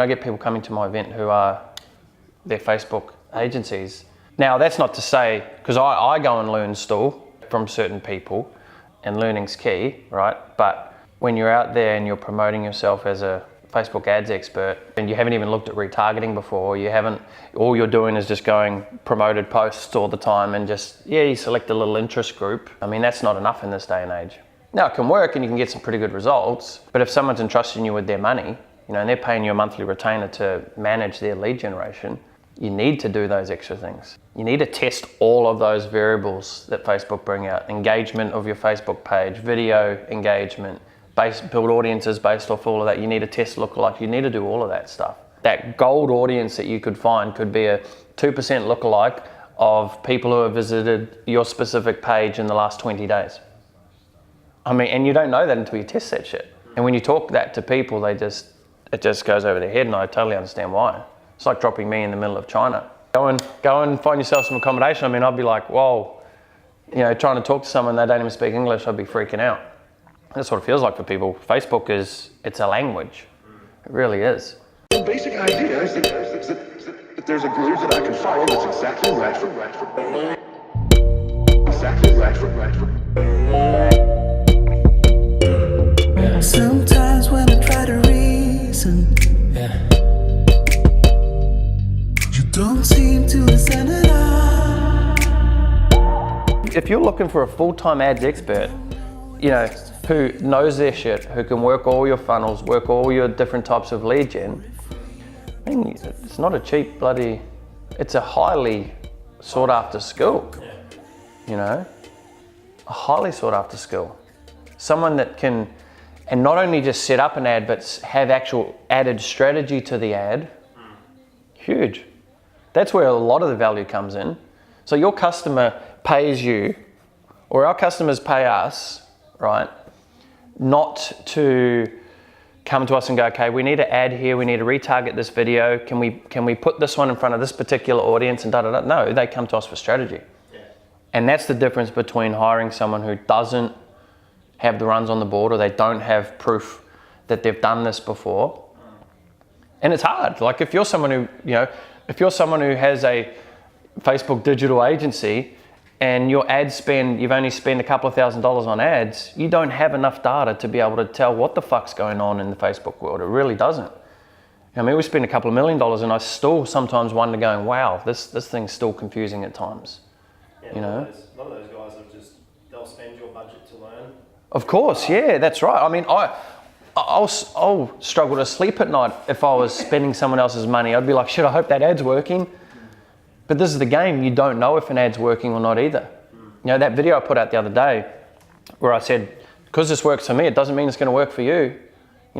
I get people coming to my event who are their Facebook agencies. Now that's not to say, because I go and learn still from certain people, and learning's key, right? But when you're out there and you're promoting yourself as a Facebook ads expert and you haven't even looked at retargeting before, all you're doing is just going promoted posts all the time and just, you select a little interest group. I mean, that's not enough in this day and age. Now it can work and you can get some pretty good results, but if someone's entrusting you with their money, and they're paying you a monthly retainer to manage their lead generation, you need to do those extra things. You need to test all of those variables that Facebook bring out. Engagement of your Facebook page, video engagement, build audiences based off all of that. You need to test lookalike. You need to do all of that stuff. That gold audience that you could find could be a 2% lookalike of people who have visited your specific page in the last 20 days. I mean, and you don't know that until you test that shit. And when you talk that to people, it just goes over their head, and I totally understand why. It's like dropping me in the middle of China. Go and find yourself some accommodation. I mean, I'd be like, whoa, trying to talk to someone, they don't even speak English, I'd be freaking out. That's what it feels like for people. Facebook it's a language. It really is. The basic idea is that there's a groove that I can follow that's exactly right for me. Exactly right for me. Sometimes when I try to reason, you don't seem to listen at all. If you're looking for a full-time ads expert, who knows their shit, who can work all your funnels, work all your different types of lead gen, I mean, it's not a cheap it's a highly sought after skill, a highly sought after skill. Someone that can, and not only just set up an ad, but have actual added strategy to the ad, huge. That's where a lot of the value comes in. So your customer pays you, or our customers pay us, right? Not to come to us and go, okay, we need to add here, we need to retarget this video, can we put this one in front of this particular audience and da-da-da. No, they come to us for strategy. Yeah. And that's the difference between hiring someone who doesn't have the runs on the board, or they don't have proof that they've done this before. And it's hard. Like if you're someone who, has a Facebook digital agency and your ad spend, you've only spent a couple of $1,000s on ads, you don't have enough data to be able to tell what the fuck's going on in the Facebook world. It really doesn't. I mean, we spend a couple of $1 million and I still sometimes wonder going, wow, this thing's still confusing at times. A lot of those guys they'll spend your budget to learn. Of course, yeah, that's right. I mean, I'll struggle to sleep at night if I was spending someone else's money. I'd be like, shit, I hope that ad's working. But this is the game. You don't know if an ad's working or not either. That video I put out the other day where I said, because this works for me, it doesn't mean it's going to work for you.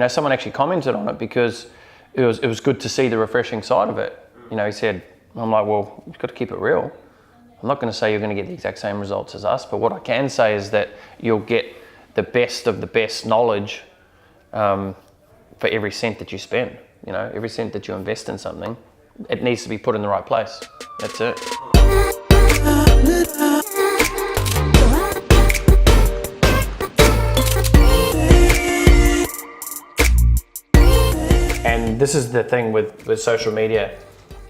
Someone actually commented on it because it was good to see the refreshing side of it. He said, I'm like, well, you've got to keep it real. I'm not going to say you're going to get the exact same results as us, but what I can say is that you'll get the best of the best knowledge for every cent that you spend. Every cent that you invest in something, it needs to be put in the right place. That's it. And this is the thing with social media.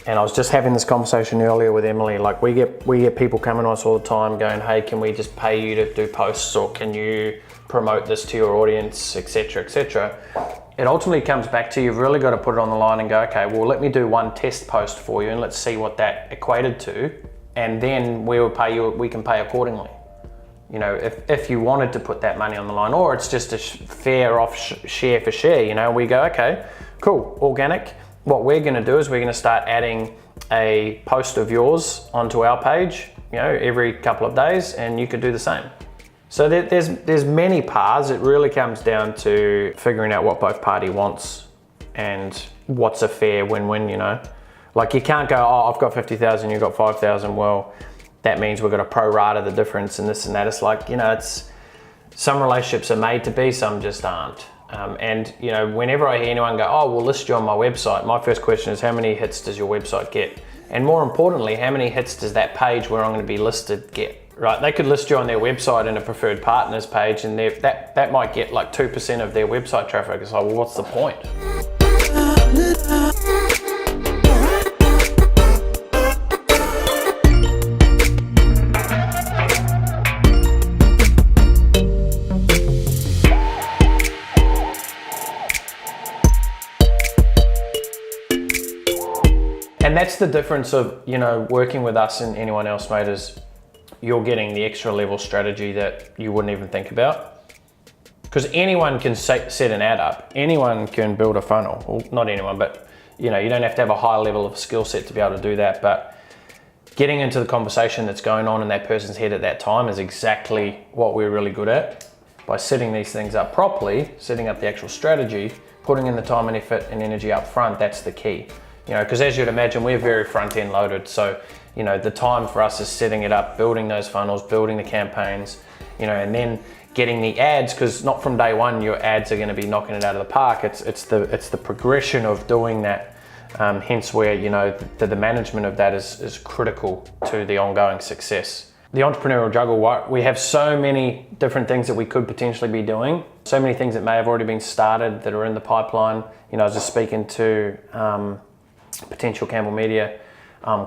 And I was just having this conversation earlier with Emily. Like we get people coming to us all the time going, hey, can we just pay you to do posts, or can you promote this to your audience, etc., etc. It ultimately comes back to you've really got to put it on the line and go, okay, well, let me do one test post for you and let's see what that equated to, and then we will pay you. We can pay accordingly. If you wanted to put that money on the line, or it's just a fair off share for share. We go, okay, cool, organic. What we're going to do is we're going to start adding a post of yours onto our page, every couple of days, and you could do the same. So there's many paths. It really comes down to figuring out what both party wants and what's a fair win-win, Like you can't go, oh, I've got 50,000, you've got 5,000. Well, that means we're going to pro-rata the difference and this and that. It's like, it's some relationships are made to be, some just aren't. Whenever I hear anyone go, oh, we'll list you on my website, my first question is, how many hits does your website get? And more importantly, how many hits does that page where I'm going to be listed get? Right, they could list you on their website in a preferred partners page, and that might get like 2% of their website traffic. It's like, well, what's the point? And that's the difference of, you know, working with us and anyone else, mate, is you're getting the extra level strategy that you wouldn't even think about. Because anyone can set an ad up. Anyone can build a funnel. Well, not anyone, but you know, you don't have to have a high level of skill set to be able to do that. But getting into the conversation that's going on in that person's head at that time is exactly what we're really good at. By setting these things up properly, setting up the actual strategy, putting in the time and effort and energy up front, that's the key. You know, because as you'd imagine, we're very front end loaded. So, you know, the time for us is setting it up, building those funnels, building the campaigns, you know, and then getting the ads, because not from day one your ads are going to be knocking it out of the park. It's the progression of doing that. Hence where, you know, the management of that is critical to the ongoing success. The entrepreneurial juggle, we have so many different things that we could potentially be doing. So many things that may have already been started that are in the pipeline. You know, I was just speaking to potential Campbell Media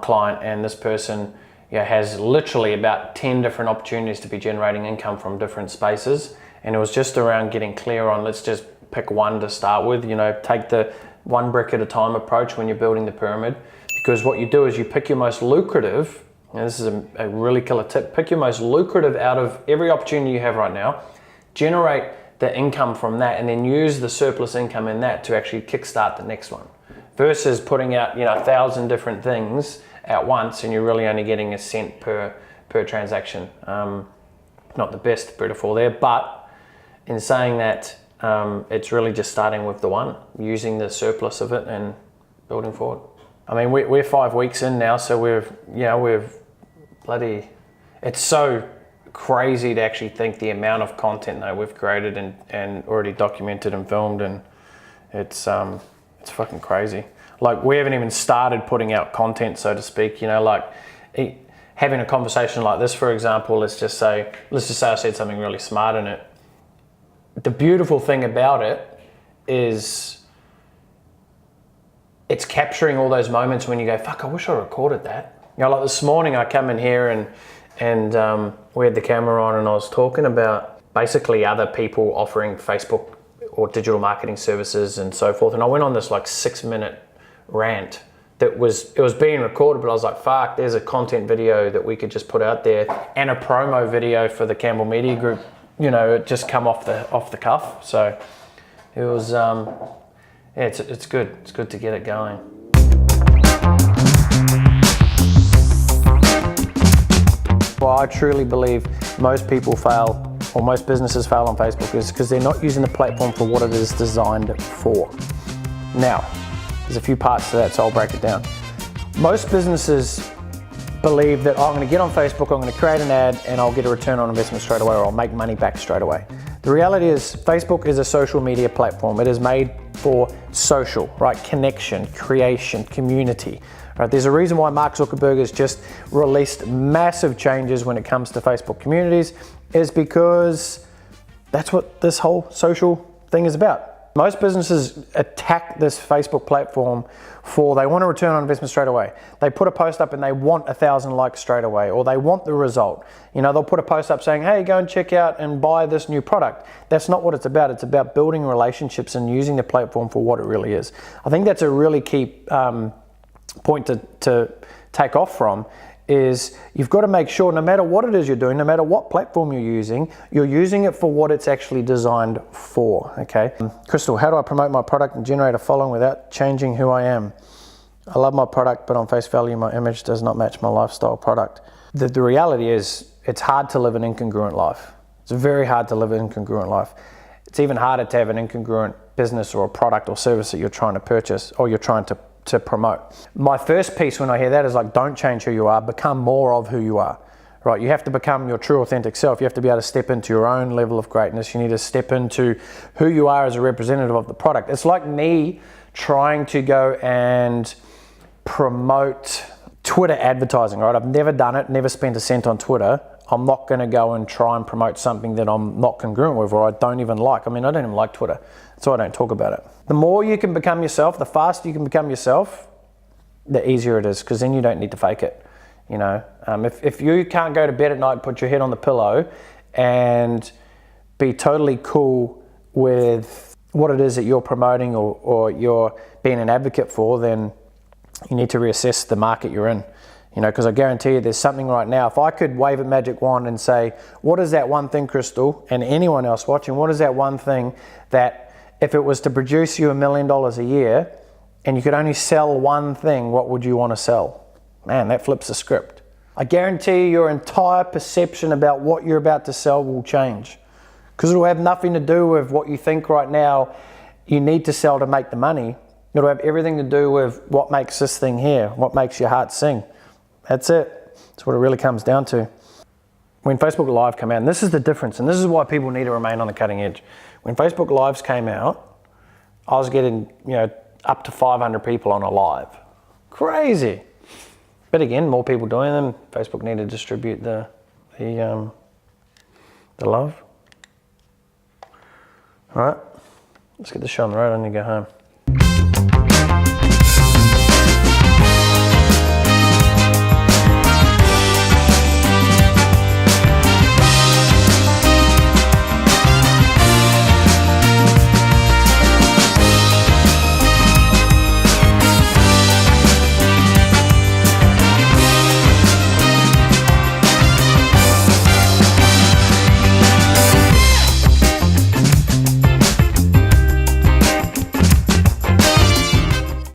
client, and this person, you know, has literally about 10 different opportunities to be generating income from different spaces. And it was just around getting clear on, let's just pick one to start with, you know, take the one brick at a time approach when you're building the pyramid. Because what you do is you pick your most lucrative, and this is a really killer tip, pick your most lucrative out of every opportunity you have right now, generate the income from that, and then use the surplus income in that to actually kickstart the next one. Versus putting out, you know, 1,000 different things at once and you're really only getting a cent per transaction. Not the best metaphor there, but in saying that, it's really just starting with the one, using the surplus of it and building forward. I mean, we're 5 weeks in now, so we've bloody, it's so crazy to actually think the amount of content that we've created and already documented and filmed, and it's fucking crazy. Like, we haven't even started putting out content, so to speak, you know, like having a conversation like this, for example, let's just say I said something really smart in it. The beautiful thing about it is it's capturing all those moments when you go, fuck, I wish I recorded that. You know, like this morning I come in here and we had the camera on and I was talking about basically other people offering Facebook or digital marketing services and so forth. And I went on this like 6-minute rant it was being recorded, but I was like, fuck, there's a content video that we could just put out there and a promo video for the Campbell Media Group. You know, it just come off the cuff. So it was, yeah, it's good. It's good to get it going. Well, I truly believe most people fail, or most businesses fail on Facebook, is because they're not using the platform for what it is designed for. Now, there's a few parts to that, so I'll break it down. Most businesses believe that, oh, I'm going to get on Facebook, I'm going to create an ad, and I'll get a return on investment straight away, or I'll make money back straight away. The reality is, Facebook is a social media platform. It is made for social, right? Connection, creation, community. Right? There's a reason why Mark Zuckerberg has just released massive changes when it comes to Facebook communities, is because that's what this whole social thing is about. Most businesses attack this Facebook platform for they want a return on investment straight away. They put a post up and they want 1,000 likes straight away, or they want the result. You know, they'll put a post up saying, hey, go and check out and buy this new product. That's not what it's about. It's about building relationships and using the platform for what it really is. I think that's a really key point to take off from, is you've got to make sure no matter what it is you're doing, no matter what platform you're using it for what it's actually designed for, okay? Crystal, how do I promote my product and generate a following without changing who I am? I love my product, but on face value, my image does not match my lifestyle product. The reality is, it's hard to live an incongruent life. It's very hard to live an incongruent life. It's even harder to have an incongruent business or a product or service that you're trying to purchase or you're trying to promote. My first piece when I hear that is like, don't change who you are, become more of who you are, right? You have to become your true authentic self. You have to be able to step into your own level of greatness. You need to step into who you are as a representative of the product. It's like me trying to go and promote Twitter advertising, right? I've never done it, never spent a cent on Twitter. I'm not gonna go and try and promote something that I'm not congruent with, or I don't even like. I mean, I don't even like Twitter, so I don't talk about it. The more you can become yourself, the faster you can become yourself, the easier it is, because then you don't need to fake it. You know, if you can't go to bed at night, put your head on the pillow and be totally cool with what it is that you're promoting or you're being an advocate for, then you need to reassess the market you're in. You know, because I guarantee you there's something right now. If I could wave a magic wand and say, what is that one thing, Crystal, and anyone else watching, what is that one thing that if it was to produce you $1 million a year and you could only sell one thing, what would you want to sell? Man, that flips the script. I guarantee you your entire perception about what you're about to sell will change, because it will have nothing to do with what you think right now you need to sell to make the money. It'll have everything to do with what makes this thing here, what makes your heart sing. That's it. That's what it really comes down to. When Facebook Live came out, and this is the difference, and this is why people need to remain on the cutting edge. When Facebook Lives came out, I was getting, up to 500 people on a live. Crazy. But again, more people doing them. Facebook need to distribute the love. All right, let's get this show on the road. I need to go home.